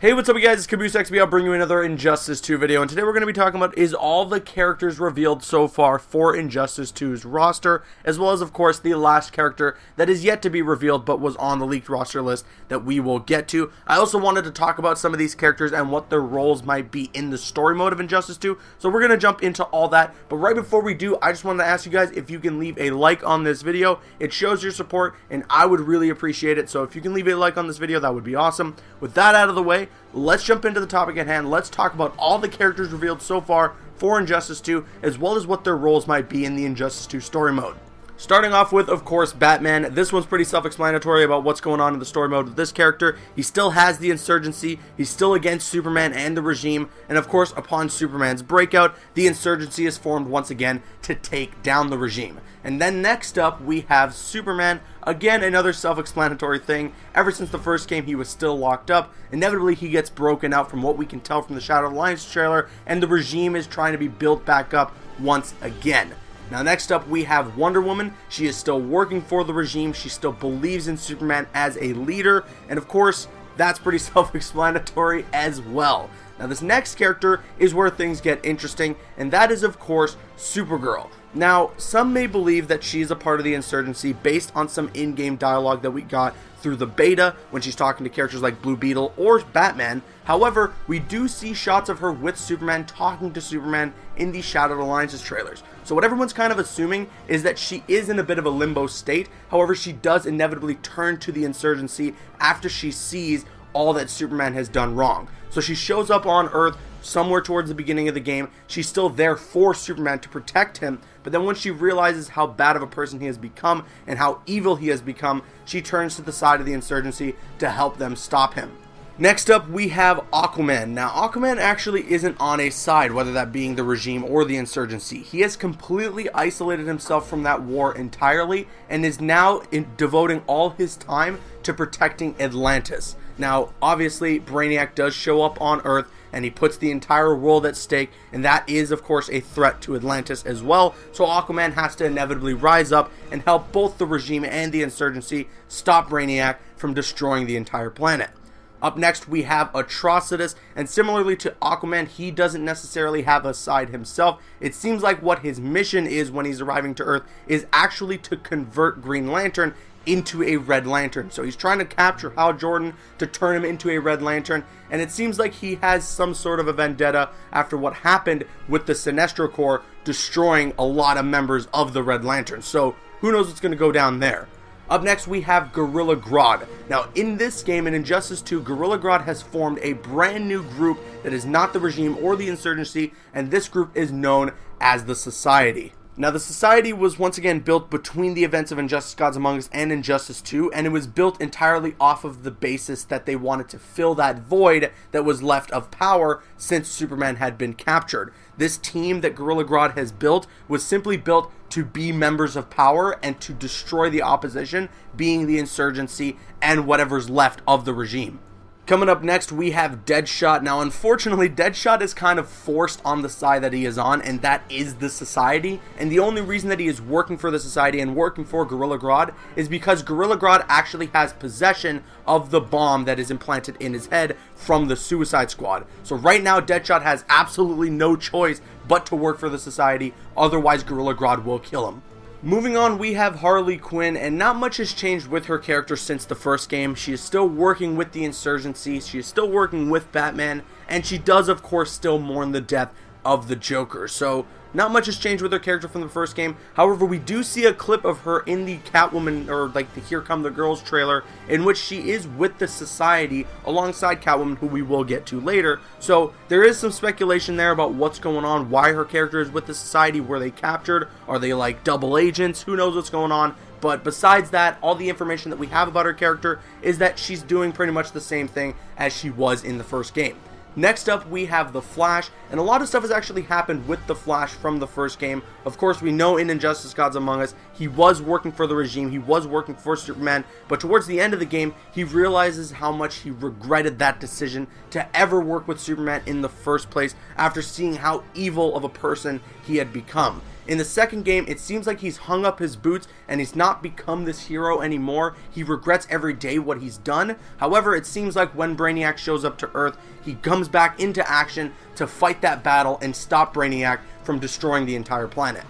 Hey, what's up you guys, it's Caboose XB. I'll bring you another Injustice 2 video, and today we're going to be talking about is all the characters revealed so far for Injustice 2's roster, as well as, of course, the last character that is yet to be revealed but was on the leaked roster list that we will get to. I also wanted to talk about some of these characters and what their roles might be in the story mode of Injustice 2, so we're going to jump into all that. But right before we do, I just wanted to ask you guys if you can leave a like on this video. It shows your support, and I would really appreciate it, so if you can leave a like on this video, that would be awesome. With that out of the way, let's jump into the topic at hand. Let's talk about all the characters revealed so far for Injustice 2, as well as what their roles might be in the Injustice 2 story mode. Starting off with, of course, Batman. This one's pretty self-explanatory about what's going on in the story mode with this character. He still has the Insurgency, he's still against Superman and the Regime, and of course, upon Superman's breakout, the Insurgency is formed once again to take down the Regime. And then next up, we have Superman. Again, another self-explanatory thing. Ever since the first game, he was still locked up. Inevitably, he gets broken out from what we can tell from the Shadow Alliance trailer, and the Regime is trying to be built back up once again. Now next up we have Wonder Woman. She is still working for the Regime, she still believes in Superman as a leader, and of course, that's pretty self-explanatory as well. Now this next character is where things get interesting, and that is of course Supergirl. Now, some may believe that she's a part of the Insurgency based on some in-game dialogue that we got through the beta when she's talking to characters like Blue Beetle or Batman. However, we do see shots of her with Superman talking to Superman in the Shadow Alliance's trailers. So what everyone's kind of assuming is that she is in a bit of a limbo state. However, she does inevitably turn to the Insurgency after she sees all that Superman has done wrong. So she shows up on Earth somewhere towards the beginning of the game. She's still there for Superman to protect him, but then when she realizes how bad of a person he has become and how evil he has become, she turns to the side of the Insurgency to help them stop him. Next up, we have Aquaman. Now, Aquaman actually isn't on a side, whether that being the Regime or the Insurgency. He has completely isolated himself from that war entirely and is now devoting all his time to protecting Atlantis. Now, obviously, Brainiac does show up on Earth, and he puts the entire world at stake, and that is, of course, a threat to Atlantis as well, so Aquaman has to inevitably rise up and help both the Regime and the Insurgency stop Brainiac from destroying the entire planet. Up next, we have Atrocitus, and similarly to Aquaman, he doesn't necessarily have a side himself. It seems like what his mission is when he's arriving to Earth is actually to convert Green Lantern into a Red Lantern. So he's trying to capture Hal Jordan to turn him into a Red Lantern, and it seems like he has some sort of a vendetta after what happened with the Sinestro Corps destroying a lot of members of the Red Lantern. So who knows what's going to go down there. Up next, we have Gorilla Grodd. Now, in this game, in Injustice 2, Gorilla Grodd has formed a brand new group that is not the Regime or the Insurgency, and this group is known as the Society. Now, the Society was once again built between the events of Injustice Gods Among Us and Injustice 2, and it was built entirely off of the basis that they wanted to fill that void that was left of power since Superman had been captured. This team that Gorilla Grodd has built was simply built to be members of power and to destroy the opposition, being the Insurgency and whatever's left of the Regime. Coming up next, we have Deadshot. Now, unfortunately, Deadshot is kind of forced on the side that he is on, and that is the Society. And the only reason that he is working for the Society and working for Gorilla Grodd is because Gorilla Grodd actually has possession of the bomb that is implanted in his head from the Suicide Squad. So right now, Deadshot has absolutely no choice but to work for the Society, otherwise Gorilla Grodd will kill him. Moving on, we have Harley Quinn, and not much has changed with her character since the first game. She is still working with the Insurgency, she is still working with Batman, and she does, of course, still mourn the death of the Joker. So, not much has changed with her character from the first game. However, we do see a clip of her in the Catwoman, or like the Here Come the Girls trailer, in which she is with the Society alongside Catwoman, who we will get to later. So there is some speculation there about what's going on, why her character is with the Society. Were they captured? Are they like double agents? Who knows what's going on? But besides that, all the information that we have about her character is that she's doing pretty much the same thing as she was in the first game. Next up, we have the Flash, and a lot of stuff has actually happened with the Flash from the first game. Of course, we know in Injustice Gods Among Us, he was working for the Regime, he was working for Superman, but towards the end of the game, he realizes how much he regretted that decision to ever work with Superman in the first place after seeing how evil of a person he had become. In the second game, it seems like he's hung up his boots and he's not become this hero anymore. He regrets every day what he's done. However, it seems like when Brainiac shows up to Earth, he comes back into action to fight that battle and stop Brainiac from destroying the entire planet.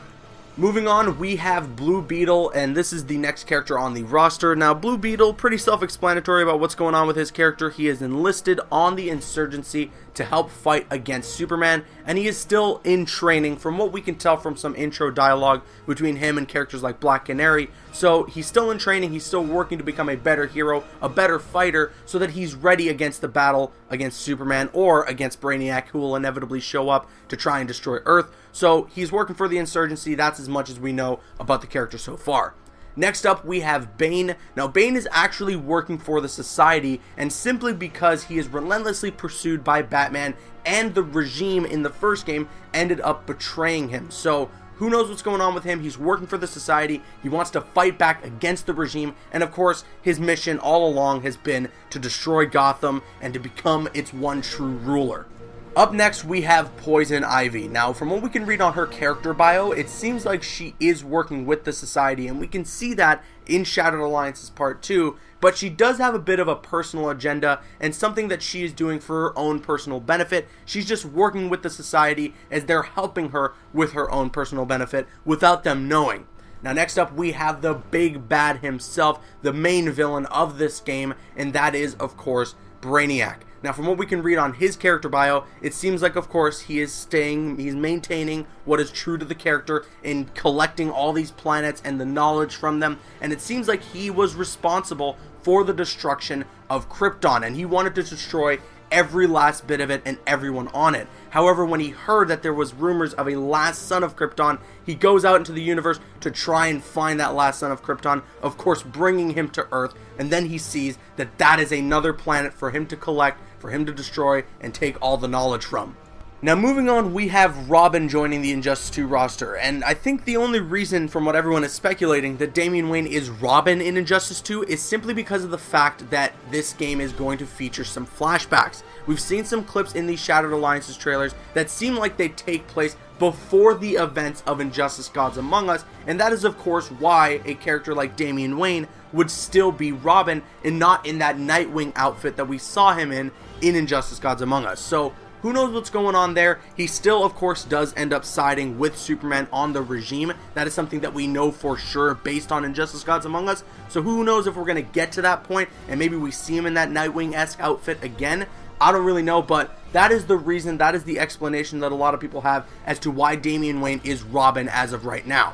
Moving on, we have Blue Beetle, and this is the next character on the roster. Now, Blue Beetle, pretty self-explanatory about what's going on with his character. He is enlisted on the Insurgency to help fight against Superman, and he is still in training from what we can tell from some intro dialogue between him and characters like Black Canary. So he's still in training, he's still working to become a better hero, a better fighter, so that he's ready against the battle against Superman or against Brainiac, who will inevitably show up to try and destroy Earth. So he's working for the Insurgency. That's as much as we know about the character so far. Next up, we have Bane. Now, Bane is actually working for the Society, and simply because he is relentlessly pursued by Batman, and the regime in the first game ended up betraying him. So who knows what's going on with him? He's working for the Society. He wants to fight back against the regime. And of course, his mission all along has been to destroy Gotham and to become its one true ruler. Up next, we have Poison Ivy. Now, from what we can read on her character bio, it seems like she is working with the Society, and we can see that in Shattered Alliances Part 2, but she does have a bit of a personal agenda and something that she is doing for her own personal benefit. She's just working with the Society as they're helping her with her own personal benefit without them knowing. Now, next up, we have the big bad himself, the main villain of this game, and that is, of course, Brainiac. Now, from what we can read on his character bio, it seems like, of course, he's maintaining what is true to the character in collecting all these planets and the knowledge from them, and it seems like he was responsible for the destruction of Krypton, and he wanted to destroy every last bit of it and everyone on it. However, when he heard that there was rumors of a last son of Krypton, he goes out into the universe to try and find that last son of Krypton, of course bringing him to Earth, and then he sees that that is another planet for him to collect, for him to destroy, and take all the knowledge from. Now, moving on, we have Robin joining the Injustice 2 roster, and I think the only reason, from what everyone is speculating, that Damian Wayne is Robin in Injustice 2 is simply because of the fact that this game is going to feature some flashbacks. We've seen some clips in these Shattered Alliances trailers that seem like they take place before the events of Injustice Gods Among Us, and that is of course why a character like Damian Wayne would still be Robin and not in that Nightwing outfit that we saw him in Injustice Gods Among Us. So who knows what's going on there? He still, of course, does end up siding with Superman on the regime. That is something that we know for sure based on Injustice Gods Among Us. So who knows if we're going to get to that point and maybe we see him in that Nightwing-esque outfit again. I don't really know, but that is the reason, that is the explanation that a lot of people have as to why Damian Wayne is Robin as of right now.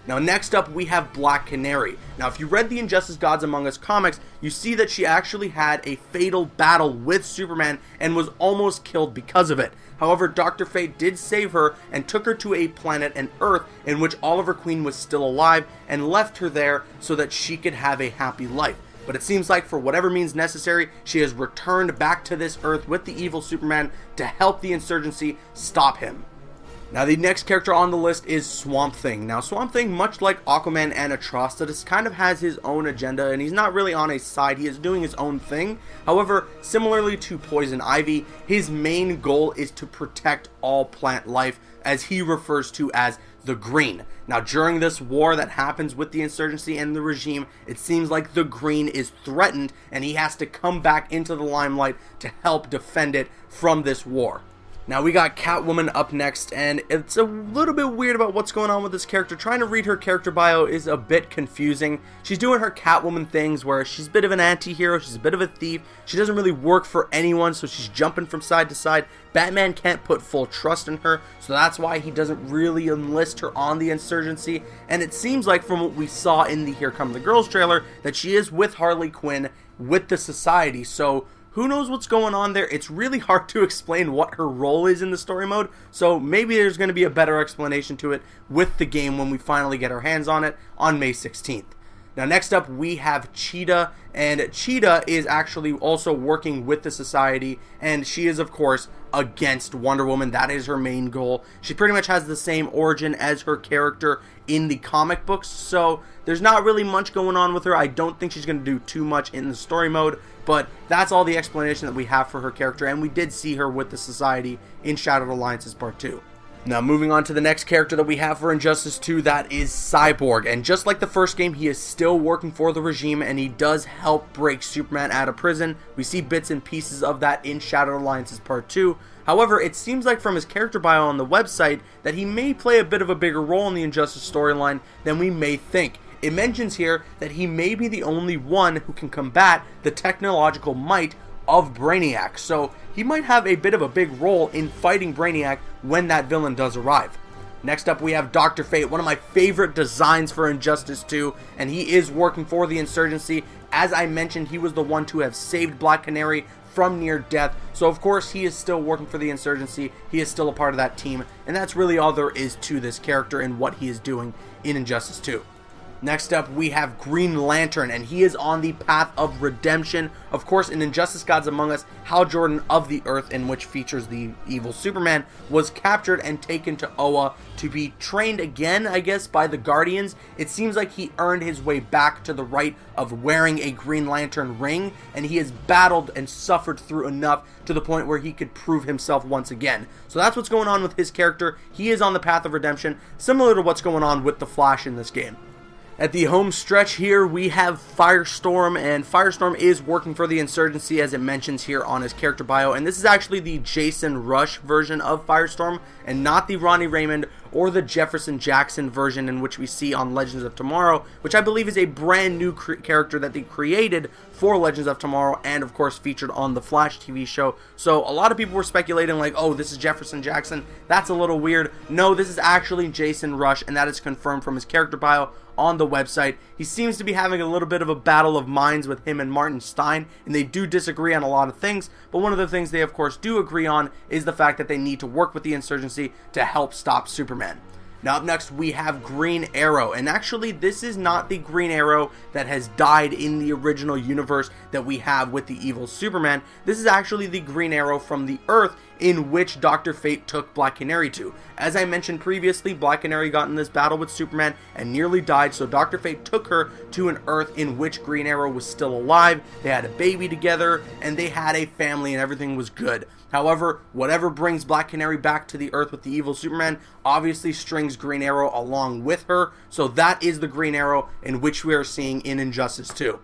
Now, next up, we have Black Canary. Now, if you read the Injustice Gods Among Us comics, you see that she actually had a fatal battle with Superman and was almost killed because of it. However, Dr. Fate did save her and took her to a planet, an Earth, in which Oliver Queen was still alive and left her there so that she could have a happy life. But it seems like for whatever means necessary, she has returned back to this Earth with the evil Superman to help the Insurgency stop him. Now, the next character on the list is Swamp Thing. Now, Swamp Thing, much like Aquaman and Atrocitus, kind of has his own agenda, and he's not really on a side. He is doing his own thing. However, similarly to Poison Ivy, his main goal is to protect all plant life, as he refers to as the Green. Now, during this war that happens with the Insurgency and the regime, it seems like the Green is threatened, and he has to come back into the limelight to help defend it from this war. Now, we got Catwoman up next, and it's a little bit weird about what's going on with this character. Trying to read her character bio is a bit confusing. She's doing her Catwoman things where she's a bit of an anti-hero, she's a bit of a thief, she doesn't really work for anyone, so she's jumping from side to side. Batman can't put full trust in her, so that's why he doesn't really enlist her on the Insurgency, and it seems like from what we saw in the Here Come the Girls trailer, that she is with Harley Quinn, with the Society, so who knows what's going on there? It's really hard to explain what her role is in the story mode, so maybe there's going to be a better explanation to it with the game when we finally get our hands on it on May 16th. Now, next up, we have Cheetah, and Cheetah is actually also working with the Society, and she is, of course, against Wonder Woman. That is her main goal. She pretty much has the same origin as her character in the comic books, so there's not really much going on with her. I don't think she's going to do too much in the story mode, but that's all the explanation that we have for her character, and we did see her with the Society in Shattered Alliances Part 2. Now moving on to the next character that we have for Injustice 2, that is Cyborg. And just like the first game, he is still working for the regime, and he does help break Superman out of prison. We see bits and pieces of that in Shattered Alliances Part 2. However, it seems like from his character bio on the website that he may play a bit of a bigger role in the Injustice storyline than we may think. It mentions here that he may be the only one who can combat the technological might of Brainiac, so he might have a bit of a big role in fighting Brainiac when that villain does arrive. Next up we have Dr. Fate, one of my favorite designs for Injustice 2, and he is working for the Insurgency. As I mentioned, he was the one to have saved Black Canary from near death, so of course he is still working for the Insurgency. He is still a part of that team, and that's really all there is to this character and what he is doing in Injustice 2. Next up, we have Green Lantern, and he is on the path of redemption. Of course, in Injustice Gods Among Us, Hal Jordan of the Earth, in which features the evil Superman, was captured and taken to Oa to be trained again, I guess, by the Guardians. It seems like he earned his way back to the right of wearing a Green Lantern ring, and he has battled and suffered through enough to the point where he could prove himself once again. So that's what's going on with his character. He is on the path of redemption, similar to what's going on with the Flash in this game. At the home stretch here, we have Firestorm, and Firestorm is working for the Insurgency, as it mentions here on his character bio, and this is actually the Jason Rush version of Firestorm, and not the Ronnie Raymond or the Jefferson Jackson version in which we see on Legends of Tomorrow, which I believe is a brand new character that they created for Legends of Tomorrow, and of course featured on the Flash TV show. So a lot of people were speculating like, oh, this is Jefferson Jackson, that's a little weird. No, this is actually Jason Rush, and that is confirmed from his character bio on the website. He seems to be having a little bit of a battle of minds with him and Martin Stein, and they do disagree on a lot of things, but one of the things they of course do agree on is the fact that they need to work with the Insurgency to help stop Superman. Now up next we have Green Arrow, and actually this is not the Green Arrow that has died in the original universe that we have with the evil Superman. This is actually the Green Arrow from the Earth in which Dr. Fate took Black Canary to. As I mentioned previously, Black Canary got in this battle with Superman and nearly died, so Dr. Fate took her to an Earth in which Green Arrow was still alive. They had a baby together, and they had a family, and everything was good. However, whatever brings Black Canary back to the Earth with the evil Superman obviously strings Green Arrow along with her, so that is the Green Arrow in which we are seeing in Injustice 2.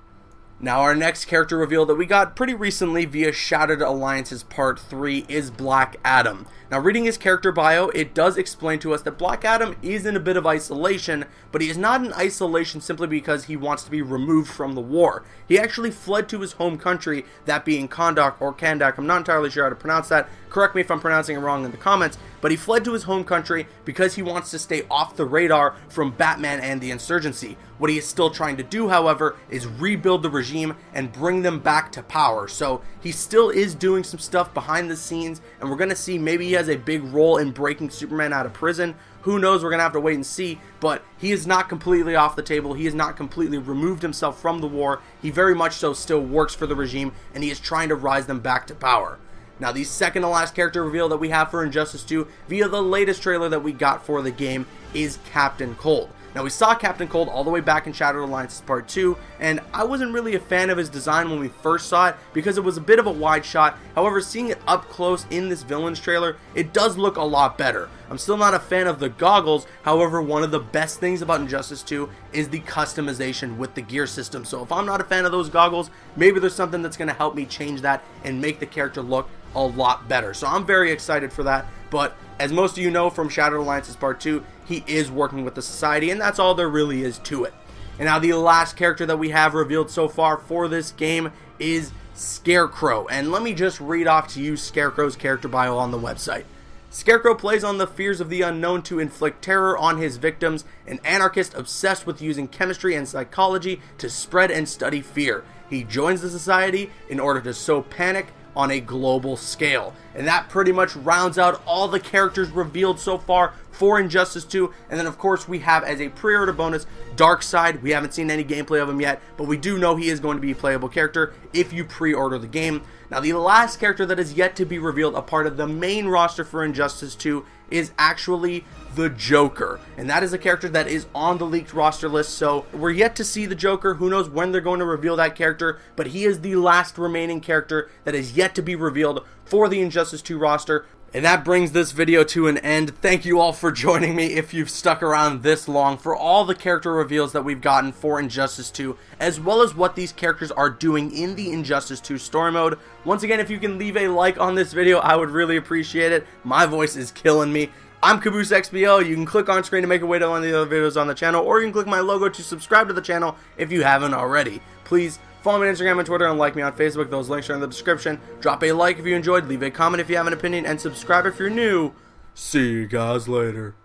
Now our next character reveal that we got pretty recently via Shattered Alliances Part 3 is Black Adam. Now reading his character bio, it does explain to us that Black Adam is in a bit of isolation, but he is not in isolation simply because he wants to be removed from the war. He actually fled to his home country, that being Kahndaq or Kahndaq, I'm not entirely sure how to pronounce that, correct me if I'm pronouncing it wrong in the comments, but he fled to his home country because he wants to stay off the radar from Batman and the Insurgency. What he is still trying to do, however, is rebuild the regime and bring them back to power. So he still is doing some stuff behind the scenes, and we're going to see maybe he has a big role in breaking Superman out of prison. Who knows, we're going to have to wait and see, but he is not completely off the table. He has not completely removed himself from the war. He very much so still works for the regime, and he is trying to rise them back to power. Now, the second to last character reveal that we have for Injustice 2 via the latest trailer that we got for the game is Captain Cold. Now, we saw Captain Cold all the way back in Shattered Alliances Part 2, and I wasn't really a fan of his design when we first saw it because it was a bit of a wide shot. However, seeing it up close in this Villains trailer, it does look a lot better. I'm still not a fan of the goggles. However, one of the best things about Injustice 2 is the customization with the gear system. So if I'm not a fan of those goggles, maybe there's something that's going to help me change that and make the character look a lot better. So I'm very excited for that. But as most of you know from Shattered Alliances Part 2, he is working with the Society, and that's all there really is to it. And now the last character that we have revealed so far for this game is Scarecrow. And let me just read off to you Scarecrow's character bio on the website. Scarecrow plays on the fears of the unknown to inflict terror on his victims, an anarchist obsessed with using chemistry and psychology to spread and study fear. He joins the Society in order to sow panic on a global scale. And that pretty much rounds out all the characters revealed so far for Injustice 2. And then of course we have as a pre-order bonus Darkseid. We haven't seen any gameplay of him yet, but we do know he is going to be a playable character if you pre-order the game. Now the last character that is yet to be revealed, a part of the main roster for Injustice 2, is actually the Joker. And that is a character that is on the leaked roster list, so we're yet to see the Joker. Who knows when they're going to reveal that character, but he is the last remaining character that is yet to be revealed for the Injustice 2 roster. And that brings this video to an end. Thank you all for joining me if you've stuck around this long for all the character reveals that we've gotten for Injustice 2, as well as what these characters are doing in the Injustice 2 story mode. Once again, if you can leave a like on this video, I would really appreciate it. My voice is killing me. I'm Caboose XBL. You can click on screen to make your way to one of the other videos on the channel, or you can click my logo to subscribe to the channel if you haven't already. Please follow me on Instagram and Twitter, and like me on Facebook. Those links are in the description. Drop a like if you enjoyed, leave a comment if you have an opinion, and subscribe if you're new. See you guys later.